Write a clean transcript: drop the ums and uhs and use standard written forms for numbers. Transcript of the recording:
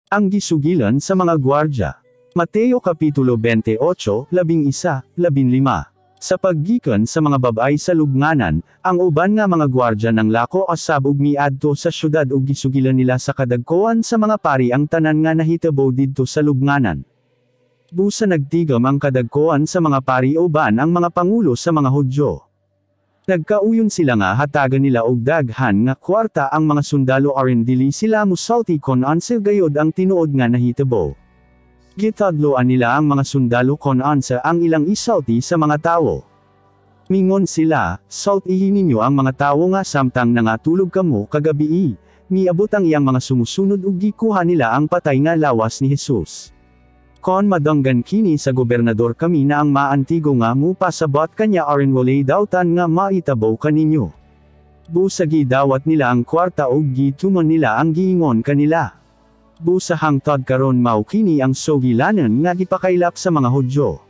Ang gisugilan sa mga gwardya. Mateo Kapitulo 28, 11-15. Sa paggikan sa mga babay sa lubnganan, ang uban nga mga gwardya ng lako asab ug miadto sa syudad ug gisugilan nila sa kadagkoan sa mga pari ang tanan nga nahitabo didto sa lubnganan. Busa nagtigam ang kadagkoan sa mga pari uban ang mga pangulo sa mga Hudyo. Nagkauyon sila nga hatagan nila og daghan nga kwarta ang mga sundalo aron dili sila musalti kon ansa gayod ang tinuod nga nahitabo. Gitadloan nila ang mga sundalo kon ansa ang ilang isalti sa mga tawo. Mingon sila, saltihin ninyo ang mga tawo nga samtang nangatulog kamo kagabii, miabot ang iyang mga sumusunod ug gikuha nila ang patay nga lawas ni Jesus. Kon madanggan kini sa gobernador kami na ang maantigo nga mupasabot kanya aron walay dawtan nga maitabaw kaninyo. Busa gidawat nila ang kwarta ug gituman nila ang giingon kanila. Busa hangtod karon mao kini ang sugilanon nga gipakaylap sa mga Hudyo.